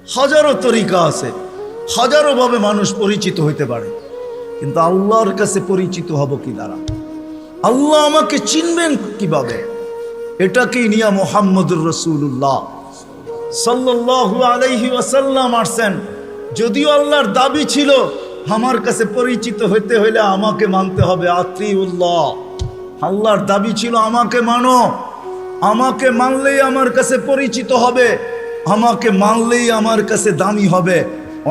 হাজারো তরিকা আছে, হাজারো ভাবে মানুষ পরিচিত হইতে পারে, কিন্তু আল্লাহর কাছে পরিচিত হব কি দ্বারা? আল্লাহ আমাকে চিনবেন কিভাবে? এটাকেই নিয়ে মুহাম্মদুর রাসূলুল্লাহ সাল্লাল্লাহু আলাইহি ওয়াসাল্লাম আসছেন। যদিও আল্লাহর দাবি ছিল আমার কাছে পরিচিত হইতে হইলে আমাকে মানতে হবে, আতিউল্লাহ। আল্লাহর দাবি ছিল আমাকে মানো, আমাকে মানলেই আমার কাছে পরিচিত হবে, আমাকে মানলেই আমার কাছে দামি হবে,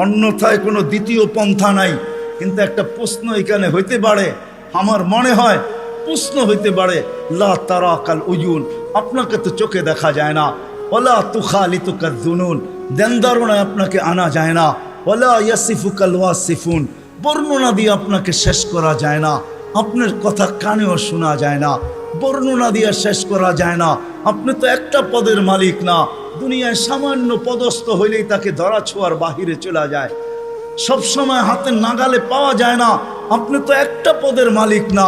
অন্যথায় কোনো দ্বিতীয় পন্থা নাই। কিন্তু একটা প্রশ্ন এখানে হইতে পারে, আমার মনে হয় প্রশ্ন হইতে পারে, লা তারাকাল উয়ুন, আপনাকে তো চোখে দেখা যায় না, ওয়ালা তুখালিতুকাজ জুনুন, দেনদারণায় আপনাকে আনা যায় না, ওয়ালা ইয়াসিফুকাল ওয়াসিফুন, বর্ণনা দিয়ে আপনাকে শেষ করা যায় না, আপনার কথা কানেও শোনা যায় না, বর্ণনা দিয়ে শেষ করা যায় না। আপনি তো একটা পদের মালিক না, দুনিয়ায় সামান্য পদস্থ হইলেই তাকে ধরা ছোঁয়ার বাহিরে চলে যায়, সব সময় হাতের নাগালে পাওয়া যায় না। আপনি তো একটা পদের মালিক না।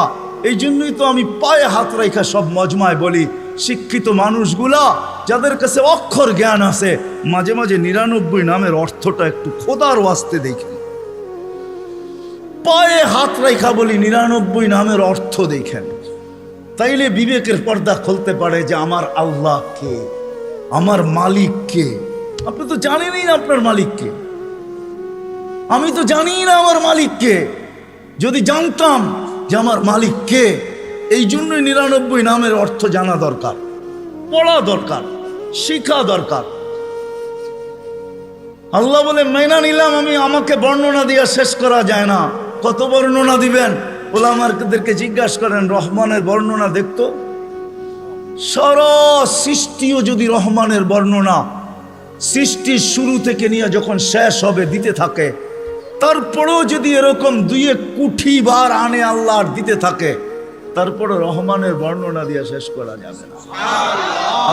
এই জন্যই তো আমি পায়ে হাত রাখা সব মজমায় বলি, শিক্ষিত মানুষগুলা যাদের কাছে অক্ষর জ্ঞান আছে, মাঝে মাঝে 99 নামের অর্থটা একটু খোদার ওয়াস্তে দেখেন। পায়ে হাত রাখা বলি 99 নামের অর্থ দেখেন, তাইলে বিবেকের পর্দা খুলতে পারে যে আমার আল্লাহ কে, আমার মালিক কে। আপনি তো জানেনই না আপনার মালিক কে, আমি তো জানি না আমার মালিক কে। যদি জানতাম যে আমার মালিক কে, এই জন্যই 99 নামের অর্থ জানা দরকার, পড়া দরকার, শিখা দরকার। আল্লাহ বলে মাইনা নিলাম আমি, আমাকে বর্ণনা দিয়ে শেষ করা যায় না। কত বর্ণনা দিবেন? ওলামাদেরকে জিজ্ঞাসা করেন, রহমানের বর্ণনা দেখতো, সারা সৃষ্টিও যদি রহমানের বর্ণনা সৃষ্টির শুরু থেকে নিয়ে যখন শেষ হবে দিতে থাকে, তারপরেও যদি এরকম 2 কোটি বার আনে আল্লাহ আর দিতে থাকে, তারপরে রহমানের বর্ণনা দিয়ে শেষ করা যাবে না।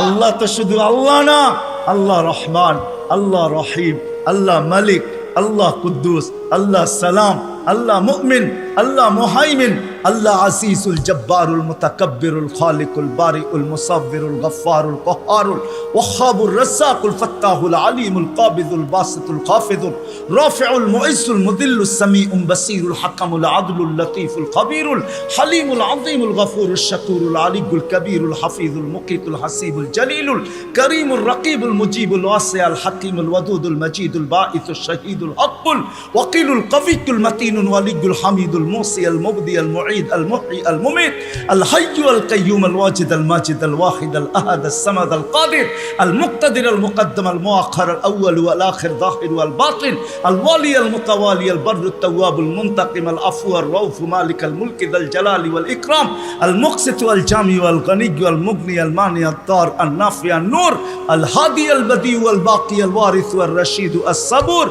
আল্লাহ তো শুধু আল্লাহ না, আল্লাহ রহমান, আল্লাহ রহিম, আল্লাহ মালিক, আল্লাহ কুদ্দুস, আল্লাহ সালাম, আল্লাহ মুমিন, আল্লাহ মুহাইমিন, আল্লাহ আসিসুল জব্বারুল মুতাকাব্বিরুল খালিকুল বারিউল মুসাব্বিরুল গফফারুল কহ্হারুল ওয়াহ্হাবুর রাজ্জাকুল ফাত্তাহুল আলিমুল কাবিদুল বাসিতুল খাফিদুল রাফিউল মুইসুল মুদিল্লুস সামিউল বাসিরুল হাকামুল আদলুল লতীফুল খবীরুল হালিমুল আযীমুল গফুরুশ শাকুরুল আলিয়ুল কবীরুল হাফিজুল মুকিতুল হাসিবুল জলিলুল করিমুল রকিবুল মুজিবুল ওয়াসিউল হাকিমুল ওয়াদুদুল মজিদুল বাঈসুশ শহীদুল হকুল ওয়াকিলুল কবিয়ুল মতিনুল ওয়ালিয়ুল হামিদুল মুসিল মুবদি আল মুঈদ আল মুহয়ি আল মুমিত আল হাইয়্যু আল কাইয়্যুম আল ওয়াজিদ আল মাজিদ আল ওয়াহিদ আল আহাদ আল সামাদ আল কাদির আল মুক্তাদির আল মুকদ্দম আল মুআখ্খার আল আউয়াল ওয়াল আখির যাহির ওয়াল বাতিন আল ওয়ালি আল মুতাওয়ালি আল বরর আত তাওয়াব আল মুনতাকিম আল আফু আর রাউফ মালিক আল মুলক যাল জালালি ওয়াল ইকরাম আল মুকসিত ওয়াল জামি ওয়াল গনি ওয়াল মুগনি আল মানি আত তার আল নাফি আন নূর আল হাদি আল বদি ওয়াল বাকি আল ওয়ারিস ওয়াল রশিদ আস সাবুর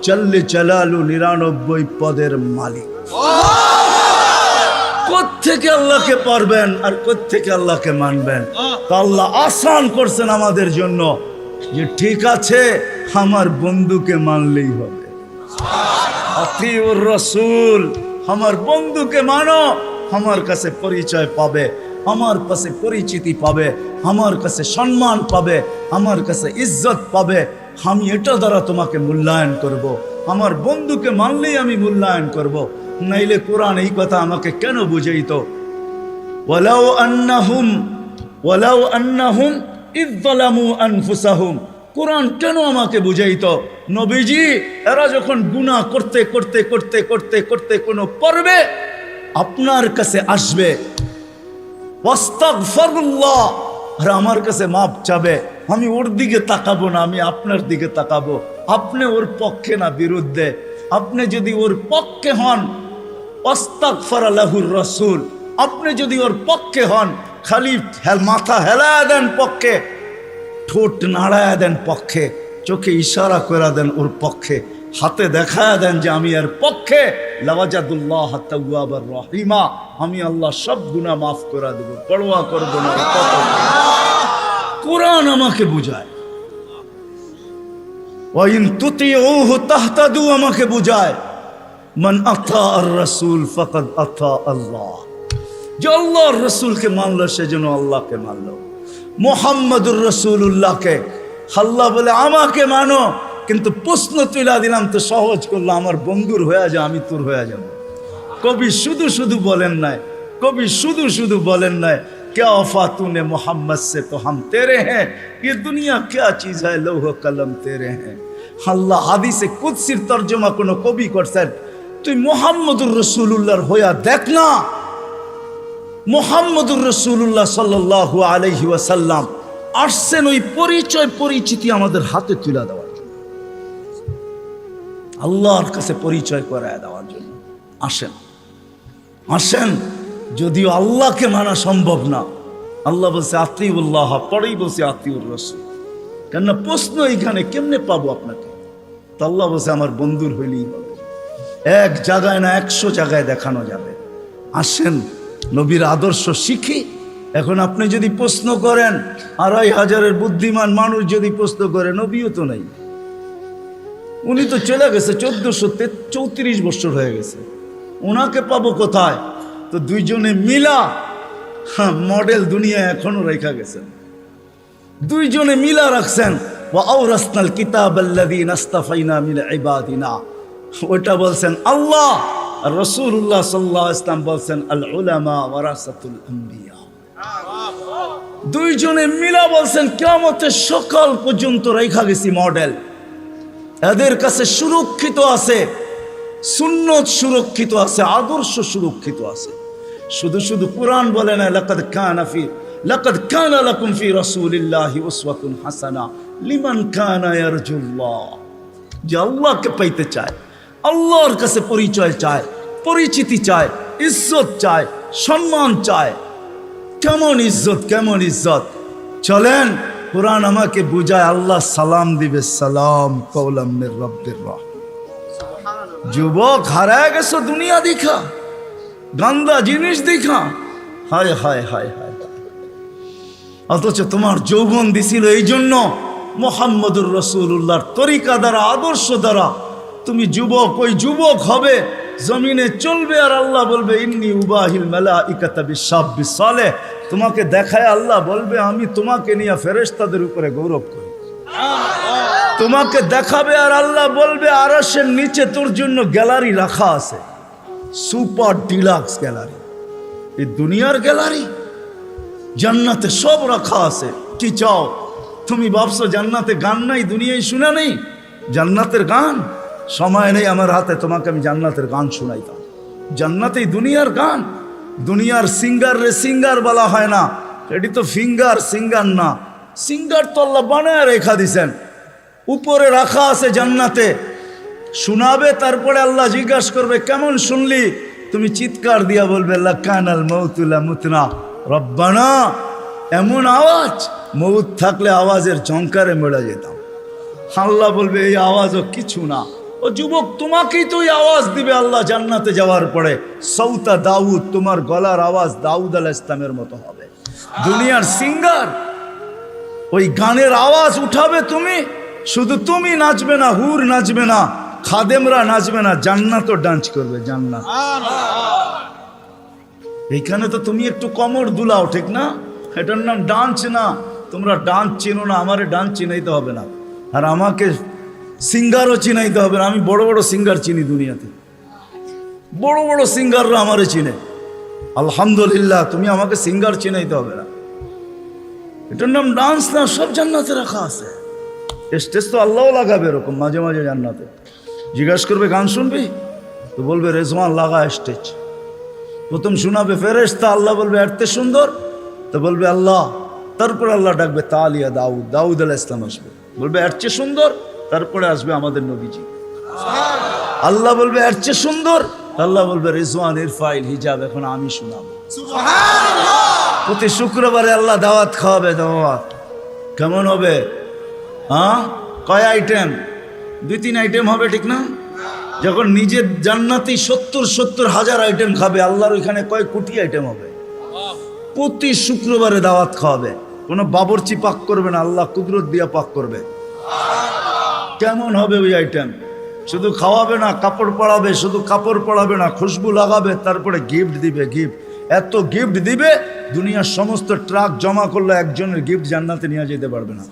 জল্লে জালালু 99 পদের মালিক। কোত্থেকে আল্লাহকে পারবেন আর কোত্থেকে আল্লাহকে মানবেন? তো আল্লাহ আসান করছেন আমাদের জন্য যে ঠিক আছে, আমার বন্ধুকে মানলেই হবে। আতিউর রাসূল, আমার বন্ধুকে মানো, আমার কাছে পরিচয় পাবে, আমার কাছে পরিচিতি পাবে, আমার কাছে সম্মান পাবে, আমার কাছে ইজ্জত পাবে। আমি এটা দ্বারা তোমাকে মূল্যায়ন করব। আমার বন্ধুকে মানলেই আমি মূল্যায়ন করব। নাইলে কোরআন এই কথা আমাকে কেন বুঝাইতো? ওয়ালাউ আন্নাহুম ইয যালামু আনফুসাহুম, কোরআন কেন আমাকে বুঝাইতো? নবীজি, এরা যখন গুনাহ করতে করতে করতে করতে করতে কোনো পর্বে আপনার কাছে আসবে, ওয়াস্তাগফিরুল্লাহ, আর আমার কাছে মাপ চাবে, আমি ওর দিকে তাকাবো না, আমি আপনার দিকে তাকাবো। আপনি ওর পক্ষে না বিরুদ্ধে। আপনি যদি ওর পক্ষে হন, ওয়াস্তাগফারা লাহুর রাসূল, আপনি যদি ওর পক্ষে হন, খালি মাথা হেলায়া দেন পক্ষে, ঠোঁট নাড়ায়া দেন পক্ষে, চোখে ইশারা করে দেন ওর পক্ষে, হাতে দেখায়া দেন যে আমি এর পক্ষে, লাওয়াজাদুল্লাহ তাওয়াবার রহিমা, আমি আল্লাহ সব গুনাহ মাফ করে দেব, পরোয়া করব না। কোরআন আমাকে বুঝায়। ওয়াইন তুতিউহু তাহতাদু আমাকে বুঝায়। মান আতা আর রাসূল ফাকাদ আতা আল্লাহ, যে আল্লাহর রাসূলকে মানলো সেজন্য আল্লাহকে মানলো। মুহাম্মাদুর রাসূলুল্লাহকে আল্লাহ বলে আমাকে মানো, কিন্তু প্রশ্ন তুলে দিলাম তো সহজ করলো, আমার বন্ধুর হয়ে যা, আমি তোর হয়ে যাব। কবি শুধু শুধু বলেন নাই, কবি শুধু শুধু বলেন নাই, क्या वफा तूने मोहम्मद से तो हम तेरे हैं, ये दुनिया क्या चीज है, लौह कलम तेरे हैं। আল্লাহ হাদিসে কুদসির তরজমা কোন কবি করছেন, তুই মুহাম্মদুর রাসূলুল্লাহর হইয়া দেখ না। মুহাম্মদুর রাসূলুল্লাহ সাল্লাল্লাহু আলাইহি ওয়াসাল্লাম আসছেন ওই পরিচয় পরিচিতি আমাদের হাতে তুলে দেওয়ার জন্য, আল্লাহর কাছে পরিচয় করায় দেওয়ার জন্য। আসেন আসেন, যদিও আল্লাহকে মানা সম্ভব না, আল্লাহ বলছে আতিউল্লাহ, পরেই বলছে আতিউর রাসূল। কেননা প্রশ্ন এইখানে কেমনে পাবো আপনাকে, তো আল্লাহ বলছে আমার বন্ধুর হইলেই হবে। এক জায়গায় না 100 জায়গায় দেখানো যাবে। আসেন নবীর আদর্শ শিখি। এখন আপনি যদি প্রশ্ন করেন, 2500 বুদ্ধিমান মানুষ যদি প্রশ্ন করে, নবীও তো নাই, উনি তো চলে গেছে, 1434 বছর হয়ে গেছে, ওনাকে পাবো কোথায়? তো দুইজনে মিলা মডেল দুনিয়া এখনো রেখা গেছেন, দুইজনে মিলা রাখছেন। ওয়া আওরাসনাল কিতাবাল্লাযীনা ইসতাফাইনা মিন ইবাদিনা, ওটা বলছেন আল্লাহ, আর রাসূলুল্লাহ সাল্লাল্লাহু আলাইহি ওয়াসাল্লাম বলছেন আল উলামা ওয়ারাসাতুল আম্বিয়া। দুইজনে মিলা বলছেন কিয়ামতের সকাল পর্যন্ত রেখা গেছি মডেল। এদের কাছে সুরক্ষিত আছে, সুন্নত সুরক্ষিত আছে, আদর্শ সুরক্ষিত আছে। শুধু শুধু কোরআন বলে না, লাকাদ কানা লাকুম ফি রাসূলিল্লাহি উসওয়াতুন হাসানা লিমান কানা ইয়ারজুল্লাহ। যে আল্লাহকে পাইতে চায়, আল্লাহর কাছে পরিচয় চায়, পরিচিতি চায়, ইজ্জত চায়, সম্মান চায়। কেমন ইজ্জত, কেমন ইজ্জত। চলেন কোরআন আমাকে বুঝায়, আল্লাহ সালাম দিবে, সালাম কওলাম মির রাব্বির রাহিম। যুবক হারায় গেছো দুনিয়া দেখা, গান্দা জিনিস দেখা, হায় হায় হায় হায়। অথচ তোমার যৌবন দিছিল এই জন্য মুহাম্মদুর রাসূলুল্লাহর তরিকা দ্বারা, আদর্শ দ্বারা তুমি যুবক, ওই যুবক হবে, জমিনে চলবে, আর আল্লাহ বলবে ইন্নী উবাহিল মালাইকাতা বিশাব্বিস সালেহ। তোমাকে দেখায় আল্লাহ বলবে আমি তোমাকে নিয়ে ফেরেশতাদের উপরে গৌরব করি। তোমাকে দেখাবে আর আল্লাহ বলবে আরশের নিচে তোর জন্য গ্যালারি রাখা আছে, সুপার ডিলাক্স গ্যালারি। এই দুনিয়ার গ্যালারি, জান্নাতে সব রাখা আছে। কি চাও তুমি? ভাবছো জান্নাতে গান নাই, দুনিয়ায় শুনা নেই জান্নাতের গান? সময় নেই আমার হাতে, তোমাকে আমি জান্নাতের গান শোনাইতাম। জান্নাতেই দুনিয়ার গান। দুনিয়ার সিঙ্গার রে সিঙ্গার বলা হয় না, এটি তো ফিঙ্গার, সিঙ্গার না। সিঙ্গার তো আল্লাহ বানায় রেখা দিছেন, উপরে রাখা আছে জান্নাতে। শোনাবে, তারপরে আল্লাহ জিজ্ঞাসা করবে কেমন শুনলি? তুমি চিৎকার দিয়া বলবে লাকানাল মাউতু লা মুতনা রব্বানা। এমন আওয়াজ, মৌত থাকলে আওয়াজের ঝংকারে মরে যেতাম। আল্লাহ বলবে এই আওয়াজও কিছু না। ও যুবক, তোমাকেই তো এই আওয়াজ দিবে আল্লাহ জান্নাতে যাওয়ার পরে। সৌতা দাউদ, তোমার গলার আওয়াজ দাউদ আলাইহিস সালামের মতো হবে। দুনিয়ার সিঙ্গার ওই গানের আওয়াজ উঠাবে তুমি, শুধু তুমি নাচবে না, হুর নাচবে না, খাদেমরা নাচবে না, জান্নাতও ডান্স করবে। জান্নাত এইখানে তো তুমি একটু কমর দুলাও, ঠিক না? এটার নাম ডান্স না। তোমরা ডান্স চিনো না, আমারে ডান্স চিনাইতে হবে না, আর আমাকে সিঙ্গারও চিনাইতে হবে না। আমি বড় বড় সিঙ্গার চিনি দুনিয়াতে, বড় বড় সিঙ্গাররা আমারে চিনে। আলহামদুলিল্লাহ, তুমি আমাকে সিঙ্গার চিনাইতে হবে না। এটার নাম ডান্স না, সব জান্নাতে রাখা আছে। স্টেজ তো আল্লাহও লাগাবে এরকম মাঝে মাঝে জান্নাতে। জিজ্ঞাসা করবে গান শুনবি? তো বলবে রেজওয়ান লাগা স্টেজ। প্রথম শোনাবে ফেরেশতা, আল্লাহ বলবে এত সুন্দর, তো বলবে আল্লাহ। তারপরে আল্লাহ ডাকবে তালিয়া দাউদ, দাউদ আলাইহিস সালাম আসবে, বলবে এর চেয়ে সুন্দর। তারপরে আসবে আমাদের নবীজি, আল্লাহ বলবে এর চেয়ে সুন্দর। আল্লাহ বলবে রিজওয়ান ইরফাইল হিজাব, এখন আমি শোনাবো। প্রতি শুক্রবারে আল্লাহ দাওয়াত খাওয়াবে। দাওয়াত কেমন হবে? হ্যাঁ, কয় আইটেম? 2-3 আইটেম হবে, ঠিক না? যখন নিজের জান্নাতি 70 হাজার আইটেম খাবে, আল্লাহর ওইখানে কয় কোটি আইটেম হবে। প্রতি শুক্রবারে দাওয়াত খাওয়াবে। কোনো বাবরচি পাক করবে না, আল্লাহ কুদরত দিয়া পাক করবে। কেমন হবে ওই আইটেম? শুধু খাওয়াবে না, কাপড় পরাবে। শুধু কাপড় পরাবে না, খুশবু লাগাবে, তারপরে গিফট দিবে। গিফট এত গিফট দিবে, দুনিয়ার সমস্ত ট্রাক জমা করলে একজনের গিফট জান্নাতে নিয়ে যেতে পারবে না।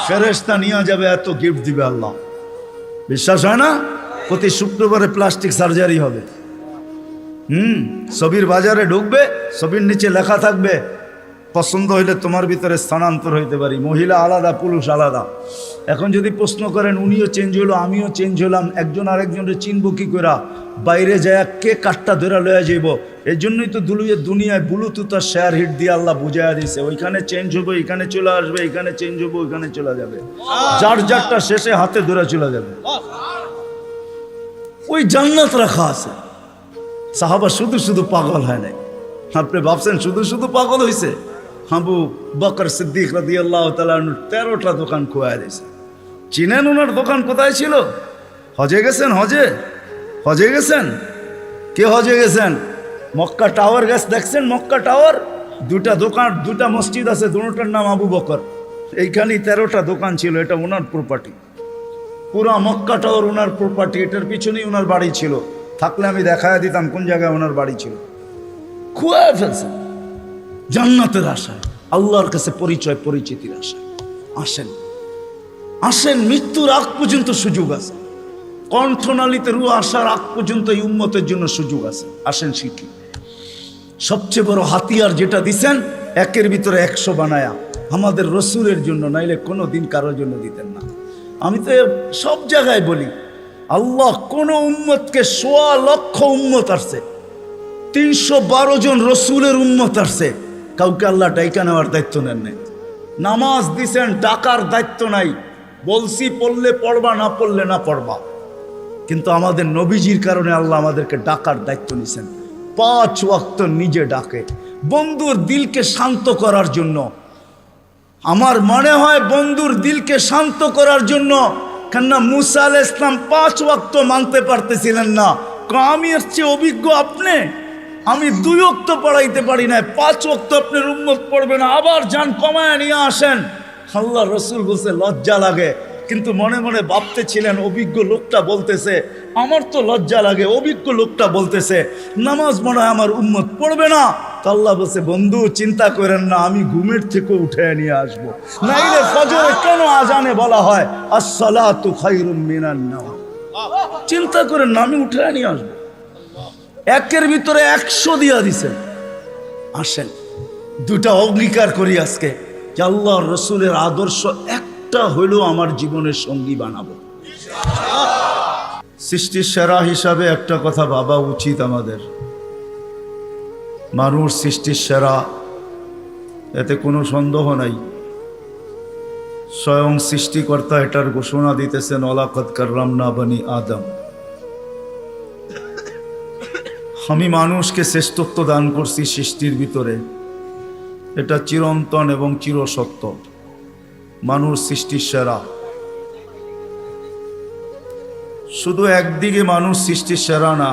ফেরেশতা নিয়ে যাবে, এত গিফট দিবে আল্লাহ। বিশ্বাস হয় না? প্রতি শুক্রবারে প্লাস্টিক সার্জারি হবে। ছবির বাজারে ঢুকবে, ছবির নিচে লেখা থাকবে পছন্দ হইলে তোমার ভিতরে স্থানান্তর হইতে পারি, মহিলা আলাদা পুরুষ আলাদা। এখন যদি প্রশ্ন করেন উনিও চেঞ্জ হলো আমিও চেঞ্জ হলাম, একজন আরেকজনের চিনবো কি করে? বাইরে যায় কে কাঠটা ধরে লয়ে যাইব? এই জন্যই তো দুনিয়ায় ব্লুটুথ আর শেয়ার হিট দিয়ে আল্লাহ বুঝাইয়া দিছে, ওইখানে চেঞ্জ হবো এখানে চলে আসবে, এখানে চেঞ্জ হবো ওইখানে চলে যাবে, যার যারটা শেষে হাতে ধরে চলে যাবে। ওই জান্নাত রাখা আছে। সাহাবা শুধু শুধু পাগল হয় নাই। আপনি ভাবছেন শুধু শুধু পাগল হয়েছে? আবু বকর সিদ্দিক রাদিয়াল্লাহু তাআলা 13টা দোকান খোয়া দিয়েছে। চিনেন ওনার দোকান কোথায় ছিল? হজে গেছেন? হজে গেছেন? কে হজে গেছেন? মক্কা টাওয়ার দেখছেন? মক্কা টাওয়ার দুটা দোকান, দুটা মসজিদ আছে, দুটোটার নাম আবু বকর। এইখানেই 13টা দোকান ছিল, এটা ওনার প্রপার্টি। পুরা মক্কা টাওয়ার ওনার প্রপার্টি। এটার পিছনেই ওনার বাড়ি ছিল। থাকলে আমি দেখায় দিতাম কোন জায়গায় ওনার বাড়ি ছিল। খুয়ায় ফেলছেন জান্নাতের আশায়, আল্লাহর কাছে পরিচয় পরিচিতির আশায়। আসেন আসেন, মৃত্যুর আগ পর্যন্ত সুযোগ আছে। কণ্ঠনালীতে রু আসার আগ পর্যন্ত এই উম্মতের জন্য সুযোগ আছে। আসেন শিখি। সবচেয়ে বড় হাতিয়ার যেটা দিছেন, একের ভিতরে 100 বানায়া আমাদের রসুলের জন্য, নাইলে কোনো দিন কারোর জন্য দিতেন না। আমি তো সব জায়গায় বলি, আল্লাহ কোন উম্মতকে 1.25 লক্ষ উম্মত আসছে, 312 জন রসুলের উম্মত আসছে, কাউকে আল্লাহ ডাইকা নেওয়ার দায়িত্ব নেন নাই। নামাজ দিছেন, ডাকার দায়িত্ব নাই। বলছি পড়লে পড়বা, না পড়লে না পড়বা। কিন্তু আমাদের নবীজির কারণে আল্লাহ আমাদেরকে ডাকার দায়িত্ব নিছেন। 5 ওয়াক্ত নিজে ডাকে, বন্ধুর দিলকে শান্ত করার জন্য। আমার মনে হয় বন্ধুর দিলকে শান্ত করার জন্য। কেননা মুসা আলাইহিস সালাম 5 ওয়াক্ত মানতে পারতেছিলেন না। আমি এর চেয়ে অভিজ্ঞ আপনি, আমি 2 ওয়াক্ত পড়াইতে পারি না, 5 ওয়াক্ত আপনার উম্মত পড়বে না, আবার যান কমায় নিয়ে আসেন। আল্লাহ রসুল বলছে লজ্জা লাগে, কিন্তু মনে মনে ভাবতেছিলেন অভিজ্ঞ লোকটা বলতেছে, আমার তো লজ্জা লাগে। অভিজ্ঞ লোকটা বলতেছে নামাজ মনে হয় আমার উম্মত পড়বে না। তো আল্লাহ বলছে বন্ধু চিন্তা করেন না, আমি ঘুমের থেকে উঠে নিয়ে আসবো। নাইলে ফজরে কেন আজানে বলা হয় আসসালাতু খায়রুম মিনান নাওম? চিন্তা করেন না, আমি উঠে নিয়ে আসবো। একের ভিতরে 100 দিয়া দিছেন। আসেন 2টা অঙ্গীকার করি আজকে, যে আল্লাহর রসুলের আদর্শ একটা হইলেও আমার জীবনের সঙ্গী বানাবো। সৃষ্টির সেরা হিসাবে একটা কথা ভাবা উচিত আমাদের, মানুষ সৃষ্টির সেরা, এতে কোনো সন্দেহ নাই। স্বয়ং সৃষ্টিকর্তা এটার ঘোষণা দিতেছেন ওয়ালাকাদ কাররামনা বনি আদম। আমি মানুষকে শ্রেষ্ঠত্ব দান করছি সৃষ্টির ভিতরে, এটা চিরন্তন এবং চিরসত্য। মানুষ সৃষ্টির সেরা। শুধু একদিকে মানুষ সৃষ্টির সেরা না,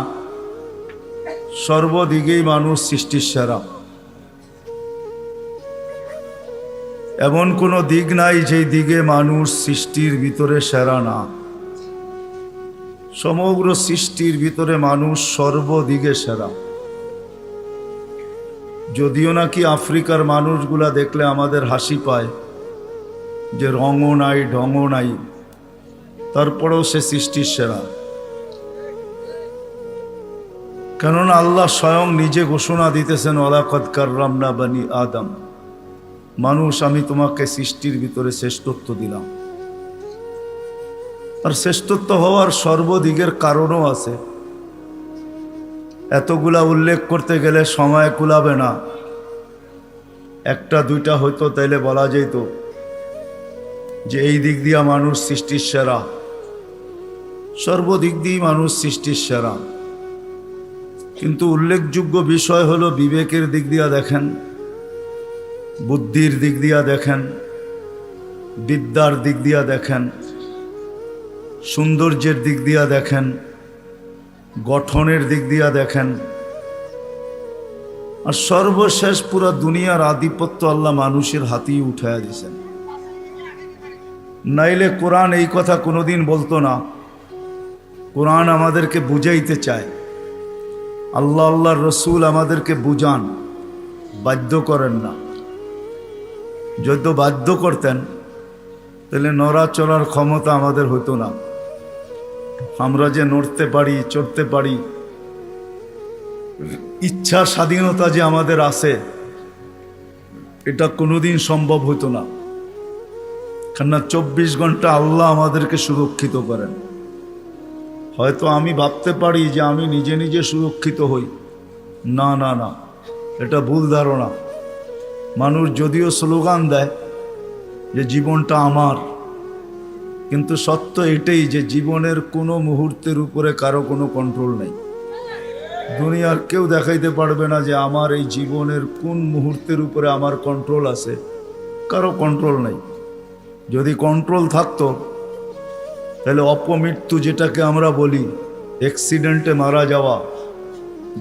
সর্বদিকেই মানুষ সৃষ্টির সেরা। এমন কোনো দিক নাই যেই দিকে মানুষ সৃষ্টির ভিতরে সেরা না। সমগ্র সৃষ্টির ভিতরে মানুষ সর্বদিকে সেরা। যদিও নাকি আফ্রিকার মানুষগুলা দেখলে আমাদের হাসি পায়, যে রঙও নাই ঢঙও নাই, তারপরেও সে সৃষ্টির সেরা। কেননা আল্লাহ স্বয়ং নিজে ঘোষণা দিতেছেন ওয়ালাকাদ কাররামনা বনি আদম, মানুষ আমি তোমাকে সৃষ্টির ভিতরে শ্রেষ্ঠত্ব দিলাম। আর শ্রেষ্ঠত্ব হওয়ার সর্বদিকের কারণও আছে। এতগুলা উল্লেখ করতে গেলে সময় কুলাবে না। 1টা 2টা হয়তো তাইলে বলা যেত যে এই দিক দিয়া মানুষ সৃষ্টির সেরা, সর্বদিক দিয়ে মানুষ সৃষ্টির সেরা। কিন্তু উল্লেখযোগ্য বিষয় হলো বিবেকের দিক দিয়া দেখেন, বুদ্ধির দিক দিয়া দেখেন, বিদ্যার দিক দিয়া দেখেন, সৌন্দর্যের দিক দিয়া দেখেন, গঠনের দিক দিয়া দেখেন, আর সর্বশেষ পুরা দুনিয়ার আধিপত্য আল্লাহ মানুষের হাতেই উঠাইয়া দিয়েছেন। নাইলে কোরআন এই কথা কোনোদিন বলতো না। কোরআন আমাদেরকে বুঝাইতে চায়, আল্লাহ আল্লাহর রসুল আমাদেরকে বুঝান, বাধ্য করেন না। যদি বাধ্য করতেন তাহলে নড়া চড়ার ক্ষমতা আমাদের হতো না। আমরা যে নড়তে পারি, চড়তে পারি, ইচ্ছা স্বাধীনতা যে আমাদের আছে, এটা কোনোদিন সম্ভব হতো না। কেননা 24 ঘন্টা আল্লাহ আমাদেরকে সুরক্ষিত করেন। হয়তো আমি ভাবতে পারি যে আমি নিজে নিজে সুরক্ষিত হই, না না না, এটা ভুল ধারণা। মানুষ যদিও স্লোগান দেয় যে জীবনটা আমার, কিন্তু সত্য এটাই যে জীবনের কোনো মুহূর্তের উপরে কারো কোনো কন্ট্রোল নেই। দুনিয়ার কেউ দেখাইতে পারবে না যে আমার এই জীবনের কোন মুহূর্তের উপরে আমার কন্ট্রোল আছে, কারো কন্ট্রোল নেই। যদি কন্ট্রোল থাকতো তাহলে অপমৃত্যু, যেটাকে আমরা বলি অ্যাক্সিডেন্টে মারা যাওয়া,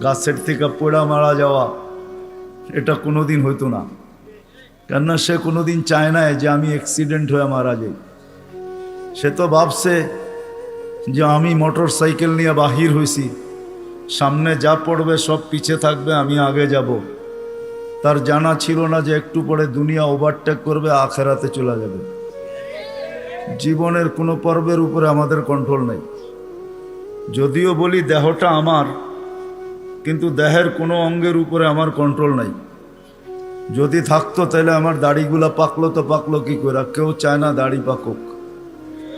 গাছের থেকে পোড়া মারা যাওয়া, এটা কোনোদিন হইতো না। কেননা সে কোনোদিন চায় না যে আমি অ্যাক্সিডেন্ট হয়ে মারা যাই। সে তো ভাবছে যে আমি মোটর সাইকেল নিয়ে বাহির হয়েছি, সামনে যা পড়বে সব পিছে থাকবে, আমি আগে যাব। তার জানা ছিল না যে একটু পরে দুনিয়া ওভারটেক করবে, আখেরাতে চলে যাবে। জীবনের কোনো পর্বের উপরে আমাদের কন্ট্রোল নেই। যদিও বলি দেহটা আমার, কিন্তু দেহের কোনো অঙ্গের উপরে আমার কন্ট্রোল নাই। যদি থাকতো তাহলে আমার দাড়িগুলা পাকলো তো পাকলো কি করে? কেউ চায় না দাড়ি পাকুক,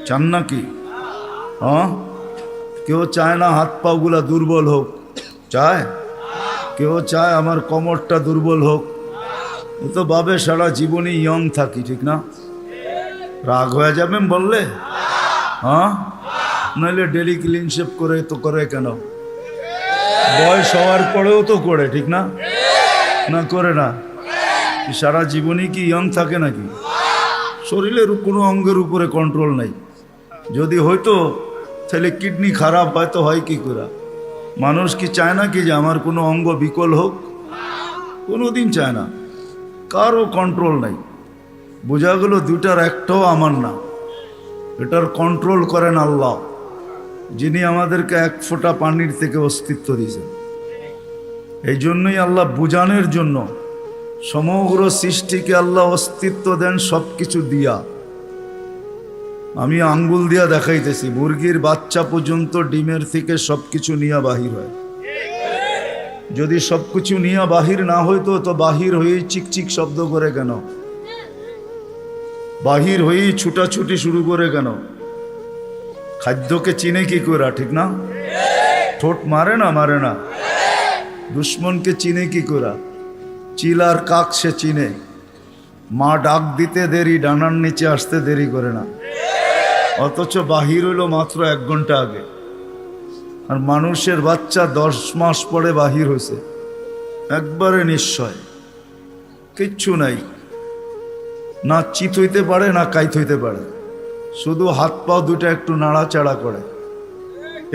চান না কি? হ্যাঁ, কেউ চায় না হাত পাগুলা দুর্বল হোক, চায়? কেউ চায় আমার কোমরটা দুর্বল হোক? ও তো ভাবে সারা জীবনই ইয়ং থাকি, ঠিক না? রাগ হয়ে যাবেন বললে? হ্যাঁ, নাহলে ডেলি ক্লিন শেপ করে তো করে কেন? বয়স হওয়ার পরেও তো করে, ঠিক না? না করে না? সারা জীবনই কি ইয়ং থাকে নাকি? শরীরের কোনো অঙ্গের উপরে কন্ট্রোল নাই। যদি হয়তো তাহলে কিডনি খারাপ হয়তো হয় কি করে? মানুষ কি চায় না কি যে আমার কোনো অঙ্গ বিকল হোক? কোনোদিন চায় না। কারও কন্ট্রোল নাই। বোঝা গেল দুটার একটাও আমার না। এটার কন্ট্রোল করেন আল্লাহ, যিনি আমাদেরকে এক ফোঁটা পানির থেকে অস্তিত্ব দিয়েছেন। এই জন্যই আল্লাহ বুঝানোর জন্য সমগ্র সৃষ্টিকে আল্লাহ অস্তিত্ব দেন সব কিছু দিয়া। আমি আঙ্গুল দিয়া দেখাইতেছি, মুরগির বাচ্চা পর্যন্ত ডিমের থেকে সব কিছু নিয়ে বাহির হয়। যদি সব কিছু নিয়ে বাহির না হইতো তো বাহির হয়েই চিকচিক শব্দ করে কেন? বাহির হয়েই ছুটাছুটি শুরু করে কেন? খাদ্যকে চিনে কি করে, ঠিক না? ঠোঁট মারে না? মারে না? দুশ্মনকে চিনে কি করে? চিল আর কাক সে চিনে। মা ডাক দিতে দেরি, ডানার নিচে আসতে দেরি করে না। অথচ বাহির হইল মাত্র 1 ঘন্টা আগে। আর মানুষের বাচ্চা 10 মাস পরে বাহির হয়েছে, একবারে নিশ্চয়। কিচ্ছু নাই, না চিত হইতে পারে না কাইত হইতে পারে, শুধু হাত পা দুটা একটু নাড়াচাড়া করে,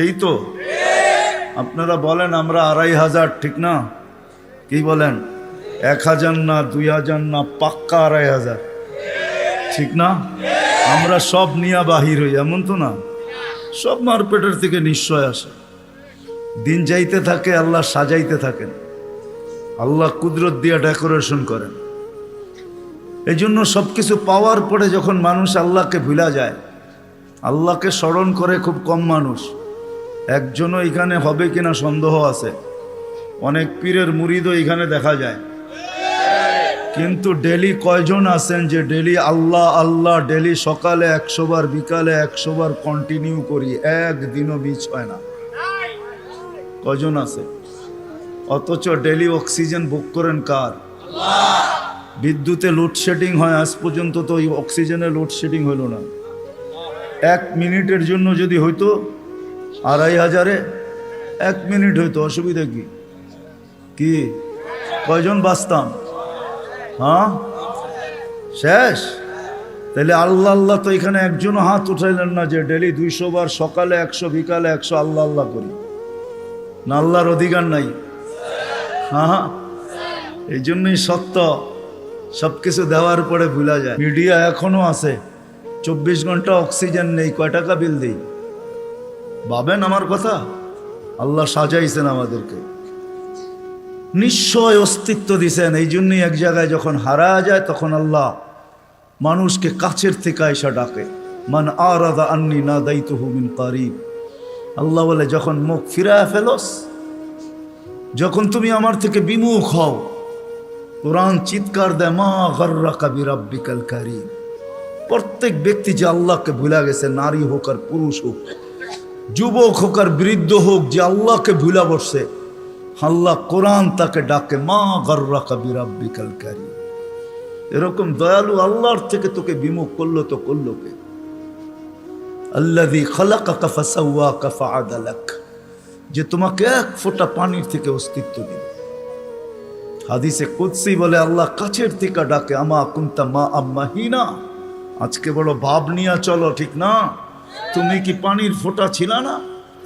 এই তো। আপনারা বলেন আমরা 2500, ঠিক না? কি বলেন? 1000 না, 2000 না, পাক্কা 2500, ঠিক না? আমরা সব নিয়ে বাহির হই, এমন তো না। সব মারপেটের থেকে নিশ্চয় আসে। দিন যাইতে থাকে, আল্লাহ সাজাইতে থাকেন, আল্লাহ কুদরত দিয়ে ডেকোরেশন করেন। এই জন্য সব কিছু পাওয়ার পরে যখন মানুষ আল্লাহকে ভুলা যায়, আল্লাহকে স্মরণ করে খুব কম মানুষ। একজনও এখানে হবে কিনা সন্দেহ আছে। অনেক পীরের মুরিদও এখানে দেখা যায়, কিন্তু ডেলি কয়জন আছেন যে ডেলি আল্লাহ আল্লাহ, ডেলি সকালে 100 বার, বিকালে 100 বার কন্টিনিউ করি, একদিনও মিস হয় না? কয়জন আছে? অথচ ডেলি অক্সিজেন বুক করেন কার? বিদ্যুতে লোডশেডিং হয়, আজ পর্যন্ত তো ওই অক্সিজেনে লোডশেডিং হইল না। 1 মিনিটের জন্য যদি হইতো 2500-এ 1 মিনিট হইতো, অসুবিধা কি? কি কয়জন বাঁচতাম? হ্যাঁ, শেষ। তাহলে আল্লাহ আল্লাহ তো এখানে একজনও হাত উঠাইলেন না যে ডেলি 200 বার, সকালে 100, বিকালে 100 আল্লাহ আল্লাহ করি। না, আল্লাহর অধিকার নাই? হ্যাঁ, এই জন্যই সত্য সব কিছু দেওয়ার পরে ভুলা যায়। মিডিয়া এখনো আছে, 24 ঘন্টা অক্সিজেন নেই, কয় টাকা বিল দিই? ভাবেন আমার কথা। আল্লাহ সাজাইছেন আমাদেরকে, নিশ্চয় অস্তিত্ব দিছেন। এই জন্যই এক জায়গায় যখন হারা যায় তখন আল্লাহ মানুষকে কাছের থেকে আয়সা ডাকে। মান আরাদা আন্নি নাদাইতুহু মিন কারিব। আল্লাহ বলে যখন মুখ ফিরায় ফেলোস, যখন তুমি আমার থেকে বিমুখ হও, কোরআন চিৎকার দেয় মা গাররাকা বিরাব্বিকাল কারীম। প্রত্যেক ব্যক্তি যে আল্লাহকে ভুলা গেছে, নারী হোক আর পুরুষ হোক, যুবক হোক আর বৃদ্ধ হোক, যে আল্লাহকে ভুলা বসছে, আল্লাহ কোরআন তাকে ডাকে মা গাররাকা বিরাব্বিকাল কারীম। এরকম দয়ালু আল্লাহর থেকে তোকে বিমুখ করলো তো করলো কে? আল্লাযী খালাকাকা ফাসাওয়াকা ফাআদালাক, যে তোমাকে এক ফোঁটা পানির থেকে অস্তিত্ব দিল। হাদিসে কুদসি বলে আল্লাহ কাছের থেকে ডাকে আমা কুনতা মা আম্মাহিনা। আজকে বড় ভাব নিয়ে চলো, ঠিক না? তুমি কি পানির ফোঁটা ছিল না?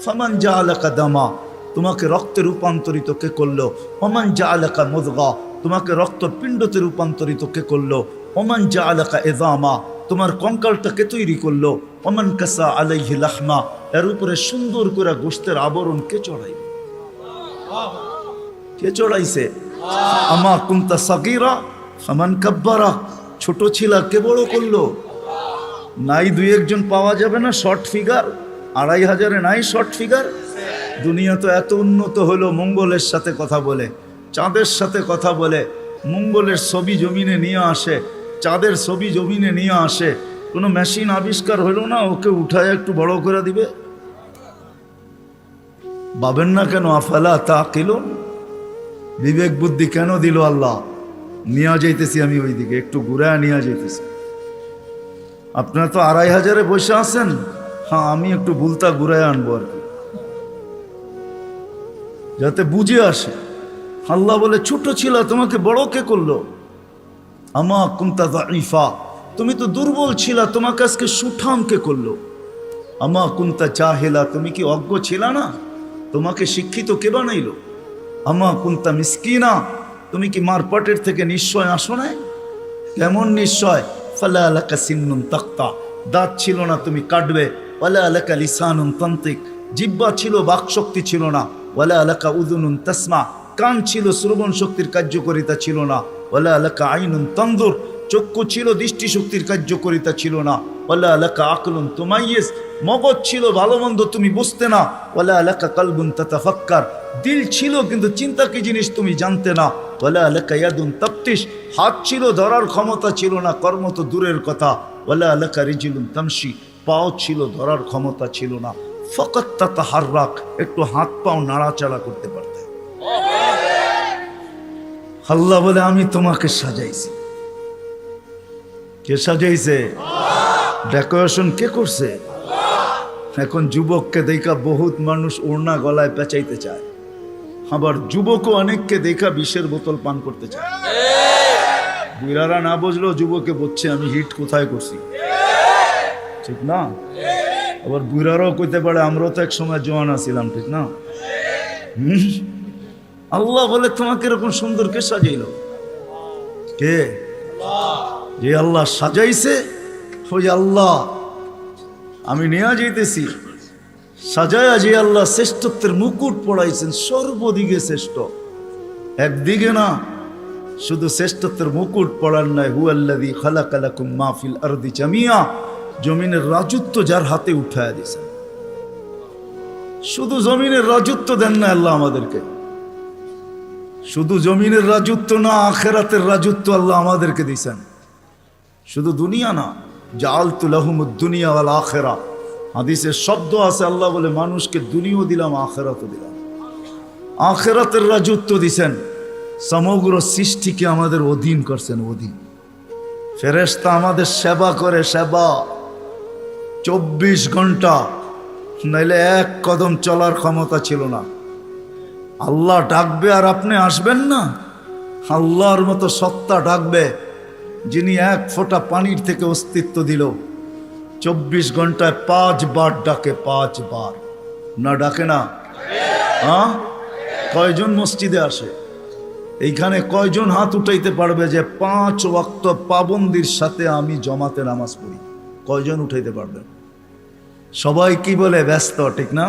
ফামান জাআলাকা দামা, তোমাকে রক্তে রূপান্তরিত কে করলো? ওমান জাআলাকা মুদগা, তোমাকে রক্তপিণ্ডতে রূপান্তরিত কে করলো? ওমান জাআলাকা ইযামা, তোমার কঙ্কালটা কে তৈরি করলো? ওমান কাসা আলাইহি লাহমা, এর উপরে সুন্দর করে গোশতের আবরণ কে চড়াইল? কে চড়াইছে? আমা কুনতা সাগীরা ফামান কাব্বারা, ছোট ছিলা কে বড় করলো? নাই দুই একজন পাওয়া যাবে না শর্ট ফিগার? 2500-এ নাই শর্ট ফিগার? দুনিয়া তো এত উন্নত হলো, মঙ্গলের সাথে কথা বলে, চাঁদের সাথে কথা বলে, মঙ্গলের ছবি জমিনে নিয়ে আসে, চাঁদের ছবি জমিনে নিয়ে আসে। কোনো মেশিন আবিষ্কার হলো না ওকে উঠায় একটু বড় করে দিবে? ভাবেন না কেন? আফালা তাকিলুন, বিবেক বুদ্ধি কেন দিল আল্লাহ? নিয়ে যাইতেছি আমি ওইদিকে, একটু ঘুরায় নিয়ে যাইতেছি। আপনারা তো 2500-এ বসে আছেন, হ্যাঁ আমি একটু ভুলতা ঘুরায় আনবো আর কি, যাতে বুঝে আসে। আল্লাহ বলে ছোট ছিল, তোমাকে বড় কে করলো? আমা কুনতা যাইফা, তুমি তো দুর্বল ছিলা, তোমাকে আজকে সুঠাম কে করলো? আমা কুনতা জাহিলা, তুমি কি অজ্ঞ ছিলা না? তোমাকে শিক্ষিত কে বানাইলো? আমা কুনতা মিসকিনা, তুমি কি মারপাটের থেকে নিশ্চয় আসো নাই? কেমন নিশ্চয়? ফালা আলাকা সিন্নুন তাক্তা, দাঁত ছিল না তুমি কাটবে। ওয়ালা আলাকা লিসানুন তান্তিক, জিহ্বা ছিল বাকশক্তি ছিল না। ওয়ালা আলাকা উযুনুন তাসমা, কান ছিল শ্রবণ শক্তির কার্যকারিতা ছিল না। ওয়ালা আলাকা আইনুন তানজুর, চক্ষু ছিল দৃষ্টিশক্তির কার্যকারিতা ছিল না। ওয়ালা আলাকা আকলুন তুমাইয়িজ, মগজ ছিল ভালো মন্দ তুমি বুঝতে না। ওয়ালা আলাকা কলবুন তাতাফাক্কার, দিল ছিল কিন্তু চিন্তা কি জিনিস তুমি জানতে না। ওয়ালা আলাকা ইয়াদুন তাফতিশ, হাত ছিল ধরার ক্ষমতা ছিল না, কর্ম তো দূরের কথা। ওয়ালা আলাকা রিজলুন তামশি, পাও ছিল ধরার ক্ষমতা ছিল না। ফাকাত তাতাহাররাক, একটু হাত পাও নাড়াচাড়া করতে পারতে। আল্লাহ বলে আমি তোমাকে সাজাইছি। কে সাজাইছে? ডেকোরেশন কে করছে? এখন যুবককে দেখা বহুত মানুষ ওড়না গলায় পেঁচাইতে চায়, আবার যুবকও অনেককে দেখা বিষের বোতল পান করতে চায়। বুড়ারা না বুঝলেও যুবকে বলছে আমি হিট কোথায় করছি, ঠিক না? আবার বুড়ারাও কইতে পারে আমরাও তো এক সময় জওয়ানা ছিলাম, ঠিক না? আল্লাহ বলে তোমাকে এরকম সুন্দর কে সাজাইল? কে? যে আল্লাহ সাজাইছে ওই আল্লাহ আমি নিয়ে যাইতেছি। সাজায়া যে আল্লাহ শ্রেষ্ঠত্বের মুকুট পড়াইছেন, সর্বদিকে শ্রেষ্ঠ, একদিকে না। শুধু শ্রেষ্ঠত্বের মুকুট পড়ার নাই, হুয়াল্লাযী খালাকা লাকুম মা ফিল আরদি জামিয়া, জমিনের রাজত্ব যার হাতে উঠায়া দিয়েছেন। শুধু জমিনের রাজত্ব দেন না আল্লাহ আমাদেরকে, শুধু জমিনের রাজত্ব না, আখিরাতের রাজত্ব আল্লাহ আমাদেরকে দিয়েছেন। শুধু দুনিয়া না, জাআলতু লাহুমুদ দুনিয়া ওয়াল আখিরা, হাদিসের শব্দ আছে আল্লাহ বলে মানুষকে দুনিয়াও দিলাম আখিরাতও দিলাম। আখিরাতের রাজত্ব দিয়েছেন, সমগ্র সৃষ্টিকে আমাদের অধীন করছেন, অধীন। ফেরেশতা আমাদের সেবা করে, সেবা 24 ঘন্টা, নাইলে এক কদম চলার ক্ষমতা ছিল না। আল্লাহ ডাকবে আর আপনি আসবেন না? আল্লাহর মতো সত্তা ডাকবে যিনি এক ফোঁটা পানির থেকে অস্তিত্ব দিল, 24 ঘন্টায় 5 বার ডাকে, 5 বার। না ডাকে না? হ্যাঁ, কয়জন মসজিদে আসে? এইখানে কয়জন হাত উঠাইতে পারবে যে 5 ওয়াক্ত পাবন্দির সাথে আমি জমাতে নামাজ পড়ি? কয়জন উঠাইতে পারবেন? সবাই কি বলে? ব্যস্ত, ঠিক না?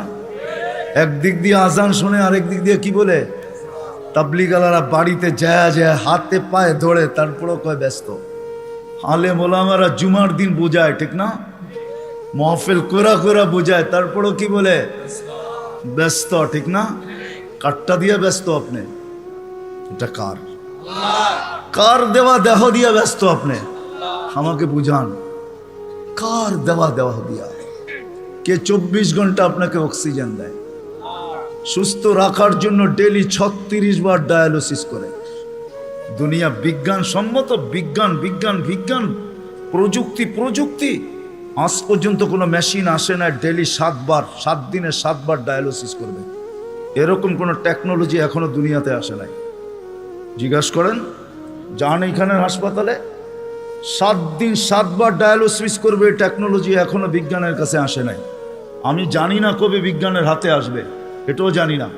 একদিক দিয়ে আজান শুনে, আরেক দিক দিয়ে কি বলে? তাবলীগালারা বাড়িতে যায় যায় হাতে পায়ে ধরে, তারপরও কয় ব্যস্ত। আলেম ওলামারা জুমার দিন বোঝায়, ঠিক না? মহফিল কোরা কোরা বোঝায়, তারপরও কি বলে? ব্যস্ত, ঠিক না? কারটা দিয়ে ব্যস্ত আপনি? এটা কার? কার দেওয়া দেহ দিয়া ব্যস্ত আপনি? আমাকে বুঝান, কার দেওয়া দেহ দিয়া? কে 24 ঘন্টা আপনাকে অক্সিজেন দেয়? সুস্থ রাখার জন্য ডেলি 36 বার ডায়ালিসিস করে। দুনিয়া বিজ্ঞান সম্মত, বিজ্ঞান বিজ্ঞান বিজ্ঞান, প্রযুক্তি প্রযুক্তি, আজ পর্যন্ত কোনো মেশিন আসে না ডেলি 7 বার, 7 দিনে 7 বার ডায়ালিসিস করবে। এরকম কোনো টেকনোলজি এখনো দুনিয়াতে আসে নাই। জিজ্ঞাসা করেন, যান এখানের হাসপাতালে 7 দিন 7 বার ডায়ালিসিস করবে, টেকনোলজি এখনো বিজ্ঞানের কাছে আসে নাই। আমি জানি না কবে বিজ্ঞানের হাতে আসবে, এটাও জানি না,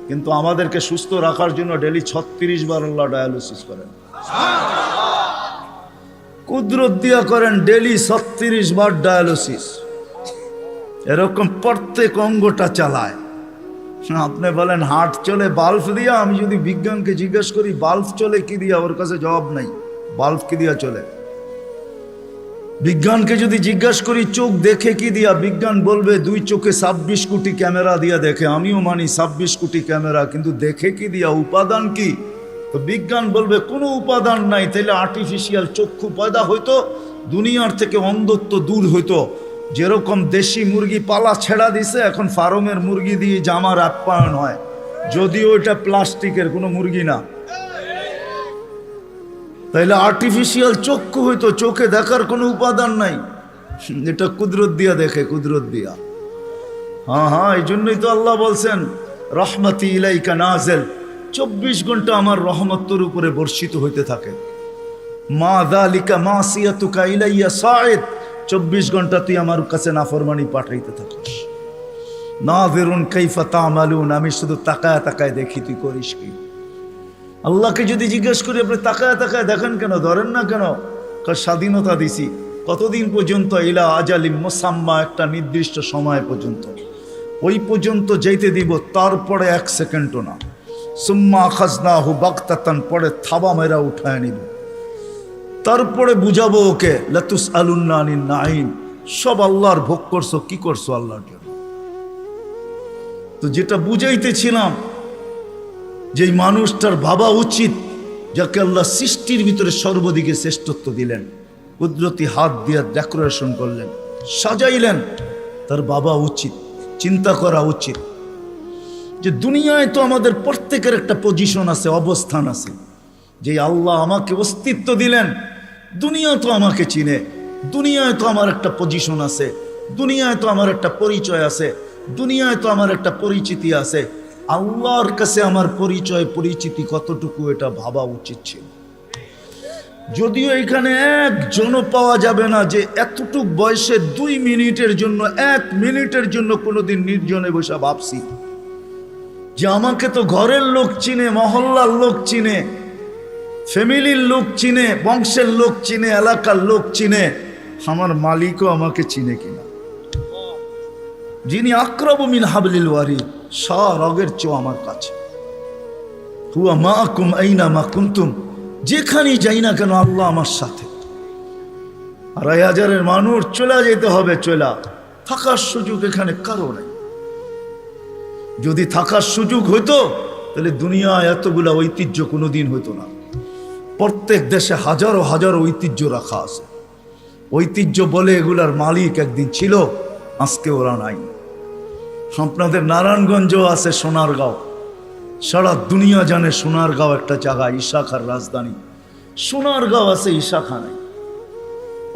কিন্তু আমাদেরকে সুস্থ রাখার জন্য ডেলি 36 বার আল্লাহ ডায়ালিসিস করেন। কুদরত দিয়া করেন ডেলি 36 বার ডায়ালিসিস। এরকম প্রত্যেক অঙ্গটা চালায়। আপনি বলেন হার্ট চলে বাল্ব দিয়া, আমি যদি বিজ্ঞানকে জিজ্ঞেস করি বাল্ব চলে কি দিয়া, ওর কাছে জবাব নাই। বাল্ব কি দিয়া চলে? বিজ্ঞানকে যদি জিজ্ঞাসা করি চোখ দেখে কি দিয়া, বিজ্ঞান বলবে 2 চোখে 26 কোটি ক্যামেরা দিয়া দেখে। আমিও মানি 26 কোটি ক্যামেরা, কিন্তু দেখে কি দিয়া? উপাদান কি? তো বিজ্ঞান বলবে কোনো উপাদান নাই। তাইলে আর্টিফিশিয়াল চক্ষু পয়দা হইতো, দুনিয়ার থেকে অন্ধত্ব দূর হইতো। যেরকম দেশি মুরগি পালা ছেড়া দিছে, এখন ফার্মের মুরগি দিয়ে জামার আপ্যায়ন হয়, যদিও এটা প্লাস্টিকের কোনো মুরগি না। তাইলে আর্টিফিশিয়াল চক্ষু হইতো, চোখে দেখার কোনো উপাদান নাই। এটা কুদরত দিয়া দেখে, কুদরত দিয়া। হ্যাঁ, এই জন্যই তো আল্লাহ বলছেন রহমতি ইলাইকা নাজেল, 24 ঘন্টা আমার রহমত তোর উপরে বর্ষিত হইতে থাকে। মা যালিকা মাসিয়াতুকা ইলাইয়া সাইদ, 24 ঘন্টা তুই আমার কাছে নাফরমানি পাঠাইতে থাকিস। নাযিরুন কাইফা তা'মালুন, আমি শুধু তাকায় তাকায় দেখি তুই করিস কি। আল্লাহকে যদি জিজ্ঞেস করি আপনি তাকায় তাকায় দেখেন কেন, ধরেন না কেন? স্বাধীনতা দিছি কতদিন পর্যন্ত? ইলা আজালিম মুসাম্মা, একটা নির্দিষ্ট সময় পর্যন্ত। ওই পর্যন্ত যাইতে দিব, তারপরে 1 সেকেন্ডও না। সুম্মা আখাযনাহু বাগতাতান, পরে থাবা মেরা উঠায় নিব। তারপরে বুঝাবো ওকে লাতুসআলুন্না আনিন নাঈম, সব আল্লাহর ভোগ করছো, কি করছো আল্লাহর জন্য। তো যেটা বুঝাইতেছিলাম, যেই মানুষটার ভাবা উচিত, যাকে আল্লাহ সৃষ্টির ভিতরে সর্বদিকে শ্রেষ্ঠত্ব দিলেন, কুদরতি হাত দিয়ে ডেকোরেশন করলেন, সাজাইলেন, তার ভাবা উচিত, চিন্তা করা উচিত যে দুনিয়ায় তো আমাদের প্রত্যেকের একটা পজিশন আছে, অবস্থান আছে। যে আল্লাহ আমাকে অস্তিত্ব দিলেন, দুনিয়া তো আমাকে চিনে, দুনিয়ায় তো আমার একটা পজিশন আছে, দুনিয়ায় তো আমার একটা পরিচয় আছে, দুনিয়ায় তো আমার একটা পরিচিতি আছে। আল্লাহর কাছে আমার পরিচয় পরিচিতি কতটুকু, এটা ভাবা উচিত ছিল। যদিও এখানে একজনও পাওয়া যাবে না যে এতটুক বয়সে 2 মিনিটের জন্য, 1 মিনিটের জন্য কোনোদিন নির্জনে বসে ভাবছি যে আমাকে তো ঘরের লোক চিনে, মহল্লার লোক চিনে, ফ্যামিলির লোক চিনে, বংশের লোক চিনে, এলাকার লোক চিনে, আমার মালিকও আমাকে চিনে কিনা। যিনি আকরাবু মিন হাবলিল ওয়ারিদ, রগের চেয়েও আমার কাছে। হুয়া মাআকুম আইনা মা কুনতুম, যেখানেই যাই না কেন আল্লাহ আমার সাথে। 2,500 মানুষ চলে যেতে হবে, চলা থাকার সুযোগ এখানে কারো নাই। যদি থাকার সুযোগ হইতো তাহলে দুনিয়ায় এতগুলা ঐতিহ্য কোনোদিন হইতো না। প্রত্যেক দেশে হাজারো হাজারো ঐতিহ্য রাখা আছে। ঐতিহ্য বলে এগুলার মালিক একদিন ছিল, আজকে ওরা নাই। আপনাদের নারায়ণগঞ্জও আছে, সোনারগাঁও, সারা দুনিয়া জানে সোনারগাঁও একটা জায়গা, ইশাখার রাজধানী। সোনারগাঁও আছে, ইশাখা নাই।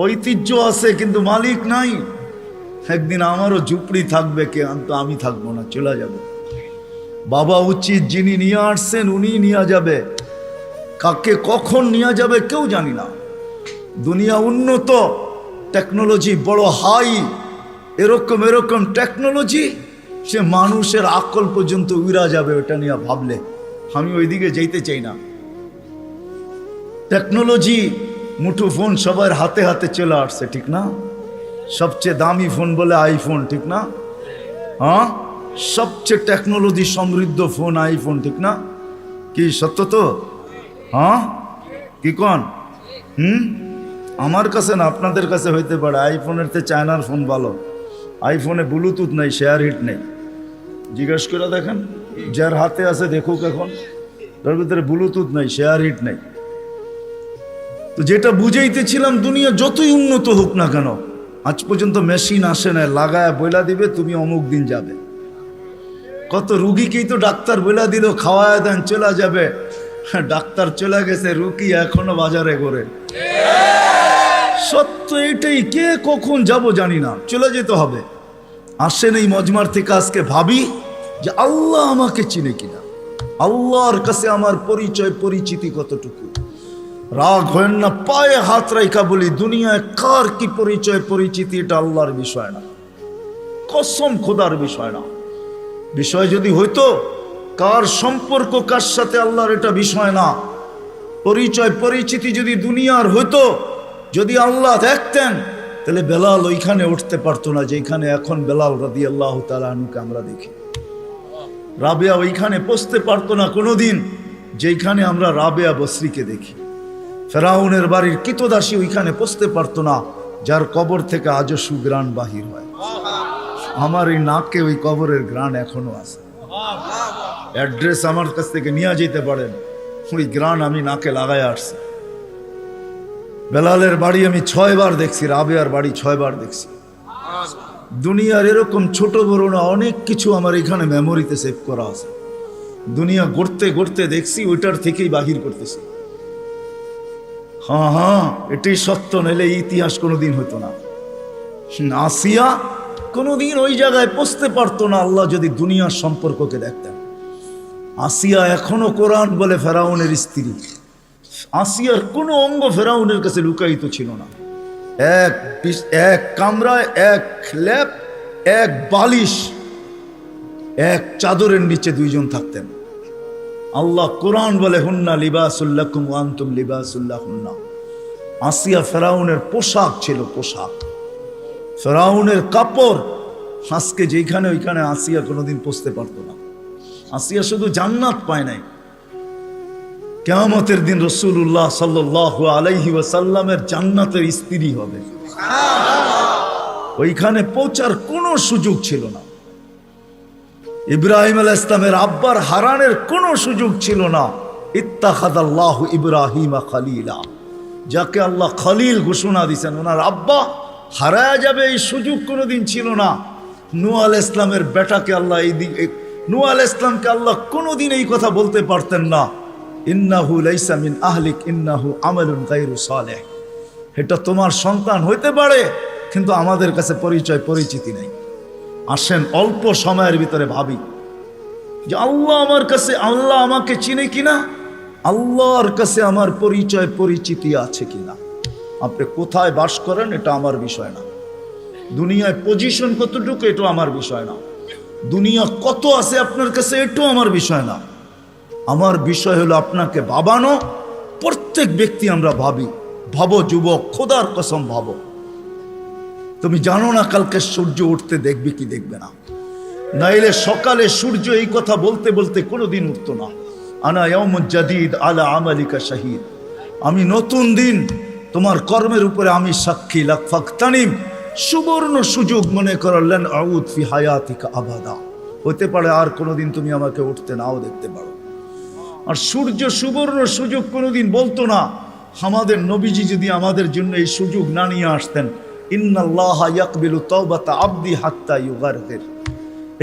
ঐতিহ্য আছে কিন্তু মালিক নাই। একদিন আমারও ঝুপড়ি থাকবে, কে আমি থাকবো না, চলে যাব। বাবা উচিত, যিনি নিয়ে আসছেন উনি নিয়ে যাবে, কাকে কখন নিয়ে যাবে কেউ জানি না। দুনিয়া উন্নত, টেকনোলজি বড় হাই, এরকম টেকনোলজি সে মানুষের আকল পর্যন্ত উড়া যাবে। ওটা নিয়ে ভাবলে আমি ওইদিকে যেতে চাই না। টেকনোলজি, মুঠো ফোন সবার হাতে হাতে চলে আসছে, ঠিক না? সবচেয়ে দামি ফোন বলে আইফোন, ঠিক না? হ্যাঁ, সবচেয়ে টেকনোলজি সমৃদ্ধ ফোন আইফোন, ঠিক না? কি সত্য তো? হ্যাঁ, কি কন? আমার কাছে না, আপনাদের কাছে হইতে পারে। আইফোনের তে চায়নার ফোন ভালো। আইফোনে ব্লুটুথ নেই, শেয়ার হিট নেই। জিজ্ঞেস করে দেখেন, যার হাতে আছে দেখুক, এখন তার ভিতরে ব্লুটুথ নেই, শেয়ার হিট নেই। তো যেটা বুঝাইতেছিলাম, দুনিয়া যতই উন্নত হোক না কেন, আজ পর্যন্ত মেশিন আসে না লাগায় বইলা দিবে তুমি অমুক দিন যাবে। কত রুগীকেই তো ডাক্তার বইলা দিল খাওয়ায় দেন চলে যাবে, ডাক্তার চলে গেছে, রুগী এখনো বাজারে ঘোরে। সত্য এটাই, কে কখন যাব জানি না, চলে যেতে হবে। আসেন এই মজমার থেকে আজকে ভাবি যে আল্লাহ আমাকে চিনে কিনা, আল্লাহর কাছে আমার পরিচয় পরিচিতি কতটুকু। রাগ হয় না, পায়ে হাত রাইখা বলি, দুনিয়ায় কার কি পরিচয় পরিচিতি এটা আল্লাহর বিষয় না, কসম খোদার বিষয় না। বিষয় যদি হইতো কার সম্পর্ক কার সাথে, আল্লাহর এটা বিষয় না। পরিচয় পরিচিতি যদি দুনিয়ার হইতো, যদি আল্লাহ দেখতেন, তাহলে বেলাল ওইখানে উঠতে পারতো না যেখানে এখন বেলাল রাদিয়াল্লাহু তাআলা আনহুকে আমরা দেখি। রাবেয়া ওইখানে পৌঁছতে পারতো না কোনোদিন যেখানে আমরা রাবেয়া বসরিকে দেখি। ফেরাউনের বাড়ির কিতদাসী ওইখানে পৌঁছতে পারতো না যার কবর থেকে আজও সুগ্রাণ বাহির হয়। আমার এই নাকে ওই কবরের গ্রাণ এখনো আছে। অ্যাড্রেস আমার কাছ থেকে নিয়ে যেতে পারেন, ওই গ্রাণ আমি নাকে লাগায় আসছি। বেলালের বাড়ি আমি 6 বার দেখছি, রাবেয়ার বাড়ি 6 বার দেখছি। দুনিয়ার এরকম ছোট বড় না, অনেক কিছু আমার এখানে মেমোরিতে সেভ করা আছে। দুনিয়া গড়তে গড়তে দেখছি, ওইটার থেকেই বাহির করতেছি। হ্যাঁ, এটাই সত্য, নাইলে ইতিহাস কোনোদিন হতো না। আসিয়া কোনোদিন ওই জায়গায় পৌঁছতে পারতো না আল্লাহ যদি দুনিয়ার সম্পর্ককে দেখতেন। আসিয়া এখনো কোরআন বলে ফেরাউনের স্ত্রী। আসিয়ার কোনো অঙ্গ ফেরাউনের কাছে লুকায়িত ছিল না। এক কামরায়, এক ল্যাপ, এক বালিশ, এক চাদরের নিচে 2 জন থাকতেন। আল্লাহ কোরআন বলে হুন্না লিবাসুল লাকুম ওয়া আনতুম লিবাসুল লাহুন্না। আসিয়া ফেরাউনের পোশাক ছিল, পোশাক, ফেরাউনের কাপড়। আজকে যেখানে ওইখানে আসিয়া কোনোদিন পৌঁছতে পারতো না। আসিয়া শুধু জান্নাত পায় নাই, কিয়ামতের দিন রাসূলুল্লাহ সাল্লাল্লাহু আলাইহি ওয়াসাল্লামের জান্নাতের স্ত্রী হবে। ওইখানে পৌঁছার কোনো সুযোগ ছিল না। ইব্রাহিম আলাইহিস সালামের আব্বার হারানের কোনো সুযোগ ছিল না। ইত্তাখাযাল্লাহু ইব্রাহিমা খলিলা, যাকে আল্লাহ খলিল ঘোষণা দিয়েছেন, ওনার আব্বা হারায়া যাবে এই সুযোগ কোনোদিন ছিল না। নূহ আলাইহিস সালামের বেটাকে আল্লাহ নূহ আলাইহিস সালামকে আল্লাহ কোনোদিন এই কথা বলতে পারতেন না, ইন্নাহু লাইসা মিন আহলিক ইন্নাহু আমালুন গায়রু সালেহ। এটা তোমার সন্তান হইতে পারে, কিন্তু আমাদের কাছে পরিচয় পরিচিতি নেই। আসেন অল্প সময়ের ভিতরে ভাবি যে আল্লাহ আমার কাছে, আল্লাহ আমাকে চিনে কিনা, আল্লাহর কাছে আমার পরিচয় পরিচিতি আছে কিনা। আপনি কোথায় বাস করেন এটা আমার বিষয় না, দুনিয়ায় পজিশন কতটুকু এটা আমার বিষয় না, দুনিয়া কত আছে আপনার কাছে এটাও আমার বিষয় না। আমার বিষয় হলো আপনাকে ভাবানো। প্রত্যেক ব্যক্তি আমরা ভাবি, ভাবো যুবক, খোদার কসম ভাবো। তুমি জানো না কালকে সূর্য উঠতে দেখবে কি দেখবে না, নাইলে সকালে সূর্য এই কথা বলতে বলতে কোনোদিন উঠতো না। আনা ইয়াউমুন জাদীদ আলা আমালিকা শাহীদ, আমি নতুন দিন তোমার কর্মের উপরে আমি সাক্ষী। লাকফাকতানিম, সুবর্ণ সুযোগ মনে করলেন, আউদ ফি হায়াতিকা আবাদা, হতে পারে আর কোনোদিন তুমি আমাকে উঠতে নাও দেখতে পারো। আর সূর্য সুবর্ণ সুযোগ কোনোদিন বলতো না। আমাদের নবীজি যদি আমাদের জন্য এই সুযোগ না নিয়ে আসতেন, ইন্নাল্লাহা ইয়াকবিলু তাওবাতা আবদি হাত্তা ইউগারগির,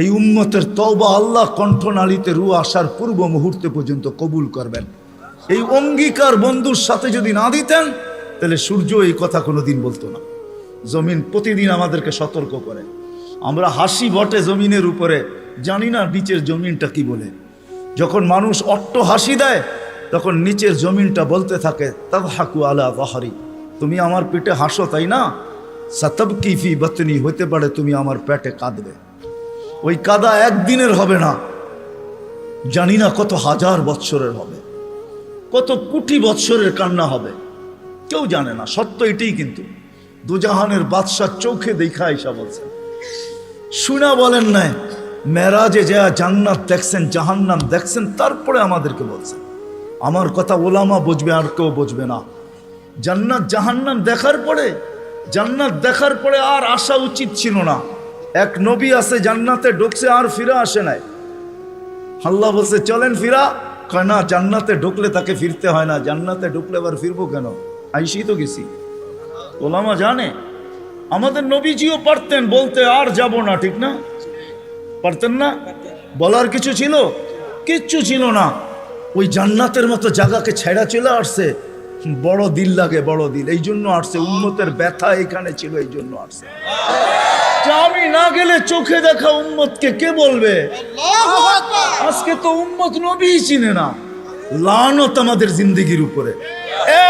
এই উম্মতের তওবা আল্লাহ কণ্ঠনালীতে রূহ আসার পূর্ব মুহূর্তে পর্যন্ত কবুল করবেন। এই অঙ্গীকার বন্ধুর সাথে যদি না দিতেন, তাহলে সূর্য এই কথা কোনোদিন বলতো না। জমিন প্রতিদিন আমাদেরকে সতর্ক করে। আমরা হাসি বটে জমিনের উপরে, জানি না নিচের জমিনটা কি বলে। যখন মানুষ অট্ট হাসি দেয়, তখন নিচের জমিনটা বলতে থাকে, তাদহাকু আলা যাহরি, তুমি আমার পেটে হাসো তাই না, সাতাবকি ফি বাতনি, হতে পারে তুমি আমার পেটে কাঁদবে। ওই কাদা একদিনের হবে না, জানি না কত হাজার বৎসরের হবে, কত কোটি বৎসরের কান্না হবে, কেউ জানে না। সত্য এটাই, কিন্তু দুজাহানের বাদশাহ চোখে দেখা আইসা বলছেন, শুনা বলেন নাই, মেরাজে যা জান্নাত দেখছেন, জাহান্নাম দেখছেন, তারপরে আমাদেরকে বলছেন। আমার কথা ওলামা বুঝবে, আর কেউ বুঝবে না। জান্নাত জাহান্নাম দেখার পরে, জান্নাত দেখার পরে আর আসা উচিত ছিল না। এক নবী আছে জান্নাতে ঢুকছে আর ফিরে আসে নাই। আল্লাহ বলছে চলেন ফিরা, কয় না, জান্নাতে ঢুকলে তাকে ফিরতে হয় না, জান্নাতে ঢুকলে আবার ফিরবো কেন, আইসি তো গেছি। ওলামা জানে আমাদের নবীজিও পারতেন বলতে আর যাব না, ঠিক না? পারতেন না? বলার কিছু ছিল? কিচ্ছু ছিল না। ওই জান্নাতের মতো জায়গাকে ছেড়া চলে আসছে। বড় দিল লাগে, বড় দিল, এই জন্য আসছে। উম্মতের ব্যথা এখানে ছিল, এই জন্য আসছে। আমি না গেলে চোখে দেখা উম্মতকে কে বলবে? আজকে তো উম্মত নবী চিনে না। লানত আমাদের জিন্দেগির উপরে,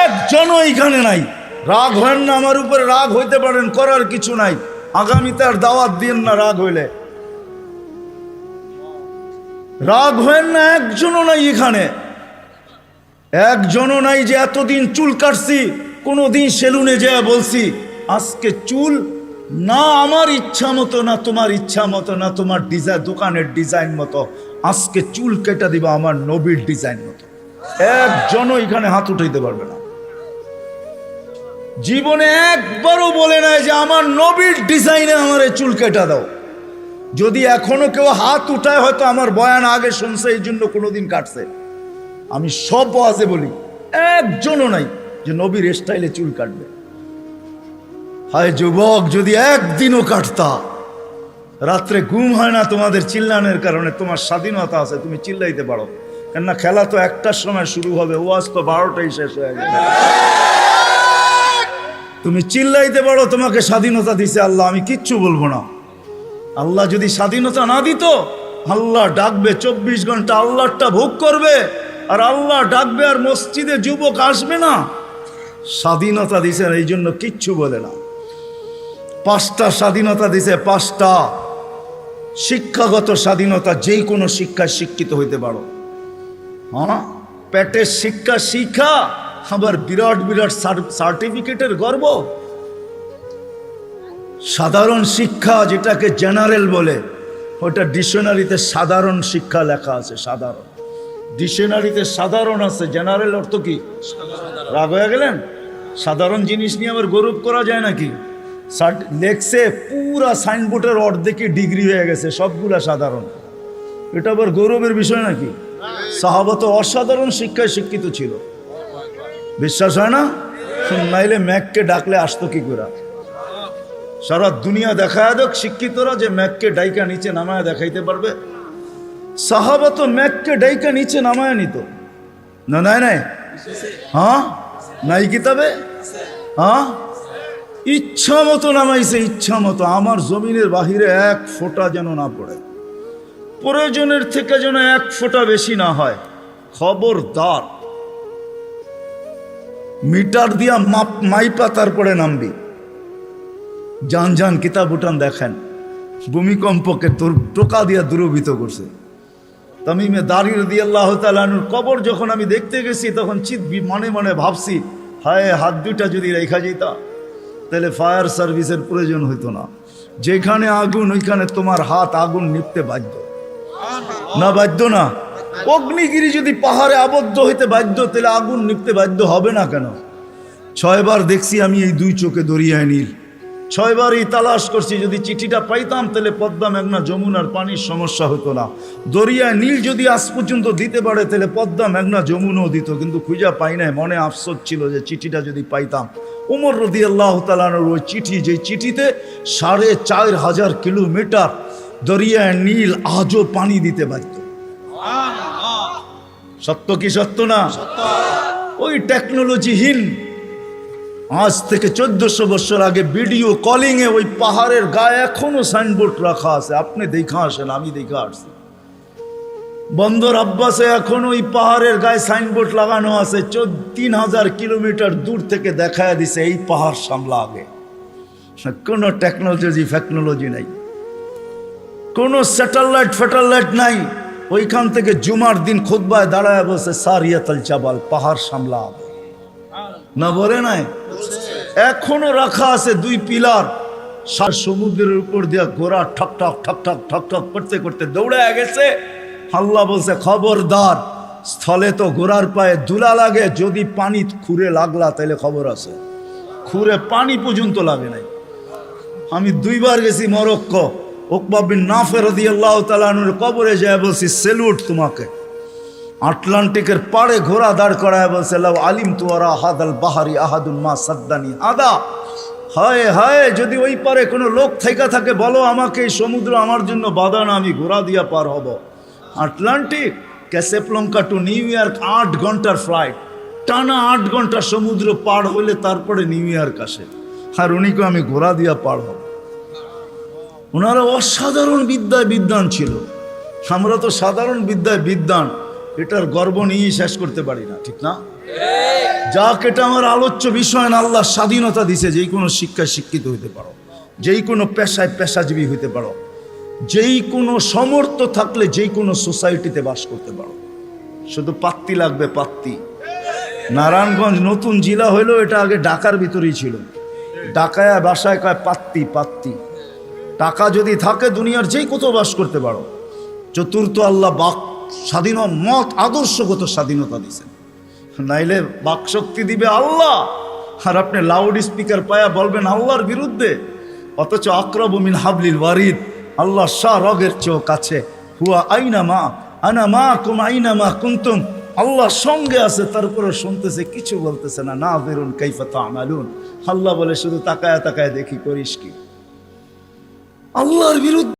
একজনও এখানে নাই। রাগ হয় না আমার উপরে, রাগ হইতে পারেন, করার কিছু নাই। আগামীতে আর দাওয়াত দিন না রাগ হইলে। রাগ হয় না, একজনও নাই এখানে, একজনও নাই যে এতদিন চুল কাটছি কোনোদিন সেলুনে যেয়ে বলছি আজকে চুল না আমার ইচ্ছা মতো, না তোমার ইচ্ছা মতো, না তোমার ডিজাইন দোকানের ডিজাইন মতো, আজকে চুল কেটে দিবা আমার নবীর ডিজাইন মতো। একজনও এখানে হাত উঠাইতে পারবে না। জীবনে একবারও বলে নাই যে আমার নবীর ডিজাইনে আমার চুল কেটে দাও। যদি এখনো কেউ হাত উঠায়, হয়তো আমার বয়ান আগে শুনছে, এই জন্য কোনোদিন কাটছে। আমি সব ওয়াজে বলি, একজনও নাই যে নবীর স্টাইলে চুল কাটবে। হায় যুবক, যদি একদিনও কাটতা। রাত্রে ঘুম হয় না তোমাদের চিল্লানোর কারণে। তোমার স্বাধীনতা আছে, তুমি চিল্লাইতে পারো, কেননা খেলা তো 1টার সময় শুরু হবে, ওয়াজ তো 12টায় শেষ হয়ে গেছে। তুমি চিল্লাইতে পারো, তোমাকে স্বাধীনতা দিছে আল্লাহ, আমি কিচ্ছু বলবো না। আল্লাহ যদি স্বাধীনতা না দিত, আল্লাহ ডাকবে 24 ঘন্টা, আল্লাহটা ভোগ করবে, আর আল্লাহ ডাকবে আর মসজিদে যুবক আসবে না। স্বাধীনতা দিছে, এই জন্য কিচ্ছু বলে না। 5টা স্বাধীনতা দিছে, 5টা। শিক্ষাগত স্বাধীনতা, যেই কোনো শিক্ষায় শিক্ষিত হইতে পারো। হ্যাঁ, পেটের শিক্ষা শিক্ষা, আবার বিরাট বিরাট সার্টিফিকেটের গর্ব। সাধারণ শিক্ষা, যেটাকে জেনারেল বলে, ওটা ডিকশনারিতে সাধারণ শিক্ষা লেখা আছে। সাধারণ ডিকশনারিতে সাধারণ আছে, জেনারেল অর্থ কি? রাগ হয়ে গেলেন? সাধারণ জিনিস নিয়ে আবার গৌরব করা যায় নাকি? লেখছে পুরা সাইনবোর্ডের অর্ধেকই ডিগ্রি হয়ে গেছে, সবগুলা সাধারণ। এটা আবার গৌরবের বিষয় নাকি? সাহাবা তো অসাধারণ শিক্ষায় শিক্ষিত ছিল। বিশ্বাস হয় না? নাইলে ম্যাককে ডাকলে আসতো কি করে? সারা দুনিয়া দেখায় দেখ শিক্ষিতরা যে ম্যাককে ডাইকা নিচে নামায় দেখাইতে পারবে। সাহাবা তো ম্যাককে ডাইকা নিচে নামায় নিত না। নাই নাই, হ্যাঁ, নাই কিতাবে, হ্যাঁ, ইচ্ছা মতো নামাইছে, ইচ্ছা মতো। আমার জমিনের বাহিরে 1 ফোঁটা যেন না পড়ে, প্রয়োজনের থেকে যেন 1 ফোঁটা বেশি না হয়। খবরদার, মিটার দিয়া মাইপা তারপরে নামবি। যান যান কিতাব উঠান দেখেন, ভূমিকম্পকে তোর টোকা দিয়া দূরভূত করছে। তামিমে দারি রাদিয়াল্লাহু তাআলা আনহুর কবর যখন আমি দেখতে গেছি, তখন মনে মনে ভাবছি, হায়, হাত দুইটা যদি রেখা যেতা তাহলে ফায়ার সার্ভিসের প্রয়োজন হইতো না। যেখানে আগুন, ওইখানে তোমার হাত আগুন নিপতে বাধ্য না? বাধ্য না? অগ্নিগিরি যদি পাহাড়ে আবদ্ধ হইতে বাধ্য, তাহলে আগুন নিপতে বাধ্য হবে না কেন? 6 বার দেখছি আমি এই 2 চোখে দরিয়ায় নীল। 6 বারই তালাশ করছি, যদি চিঠিটা পাইতাম তাহলে পদ্মা মেঘনা যমুনার পানির সমস্যা হতো না। দরিয়ায় নীল যদি আজ পর্যন্ত দিতে পারে, তাহলে পদ্মা মেঘনা যমুনাও দিত, কিন্তু খুঁজা পাই নাই। মনে আফসোস ছিল যে চিঠিটা যদি পাইতাম। ওমর রাদিয়াল্লাহু তাআলা আনহুর ওই চিঠি, যে চিঠিতে 4500 কিলোমিটার দরিয়ায় নীল আজও পানি দিতে বাধ্য। সত্য কি সত্য না? ওই টেকনোলজিহীন, আজ থেকে 1400 বছর আগে ভিডিও কলিংয়ে ওই পাহাড়ের গায়ে এখনো সাইনবোর্ড রাখা আছে। আপনি দেখা আসেন, আমি দেখা আসছি। বন্দর আব্বাসে এখন ওই পাহাড়ের গায়ে সাইনবোর্ড লাগানো আছে। 3000 কিলোমিটার দূর থেকে দেখায় দিছে এই পাহাড় সামলা আগে। কোনো টেকনোলজি নাই, কোনো স্যাটেলাইট নাই। ওইখান থেকে জুমার দিন খুতবায় দাঁড়ায় বলছে সারিয়াতুল জাবাল, পাহাড় সামলা আগে না, বলে নাই? এখনো রাখা আছে 2 পিলার। সমুদ্রের উপর দিয়া ঘোড়া ঠক ঠক ঠক ঠক ঠক ঠক করতে করতে দৌড়ে গেছে। আল্লাহ বলছে খবরদার, স্থলে তো ঘোড়ার পায়ে দুলা লাগে, যদি পানি খুঁড়ে লাগলা তাহলে খবর আছে। খুঁড়ে পানি পর্যন্ত লাগে নাই। আমি 2 বার গেছি মরক্কো, উকবা বিন নাফে রাদিয়াল্লাহু তাআলা আনহুর কবরে যায় বলছি সেলুট তোমাকে। আটলান্টিকের পাড়ে ঘোড়া দাঁড় করায় বলছে লাউ আলিম তুয়ারা হাদাল বাহারি আহাদুন মা সাদ্দানি আদা। হায় হায়, যদি ওই পারে কোনো লোক থেকে থাকে বলো আমাকে, এই সমুদ্র আমার জন্য বাধা না, আমি ঘোড়া দিয়া পার হব। আটলান্টিক, ক্যাসেপ্লঙ্কা টু নিউ ইয়র্ক 8 ঘন্টার ফ্লাইট, টানা 8 ঘন্টা সমুদ্র পার হইলে তারপরে নিউ ইয়র্ক আসে। আর উনিকে আমি ঘোড়া দিয়া পার হব। ওনারা অসাধারণ বিদ্যায় বিদ্বান ছিল, আমরা তো সাধারণ বিদ্যায় বিদ্বান, এটার গর্ব নিয়ে শেষ করতে পারি না, ঠিক না? যাক, এটা আমার আলোচ্য বিষয় না। আল্লাহ স্বাধীনতা দিছে, যেই কোনো শিক্ষায় শিক্ষিত হইতে পারো, যেই কোনো পেশায় পেশাজীবী হইতে পারো, যেই কোনো সমর্থ থাকলে যেই কোনো সোসাইটিতে বাস করতে পারো। শুধু পাত্তি লাগবে, পাত্তি। নারায়ণগঞ্জ নতুন জেলা হইলো, এটা আগে ঢাকার ভিতরেই ছিল। ঢাকায় বাসায় কয় পাত্তি, পাত্তি। টাকা যদি থাকে দুনিয়ার যেই কোথাও বাস করতে পারো। চতুর্থ, আল্লাহ বাক স্বাধীন মত আদর্শগত স্বাধীনতা দিয়েছেন, নাইলে বাক শক্তি দিবে আল্লাহ, আর আপনি লাউড স্পিকার পায়া বলবেন আল্লাহর বিরুদ্ধে, অথচ আকরাবু মিন হাবলিল ওয়ারিদ, আল্লাহ শাহ রগের চেয়েও কাছে। হুয়া আইনা মা আনা মা কুম আইনা মা কুনতুম, আল্লাহ সঙ্গে আছে, তারপরে শুনতেছে, কিছু বলতেছে না। নাযিরুন কাইফা তা'মালুন, আল্লাহ বলে শুধু তাকায় তাকায় দেখি করিস কি। আল্লাহর বিরুদ্ধে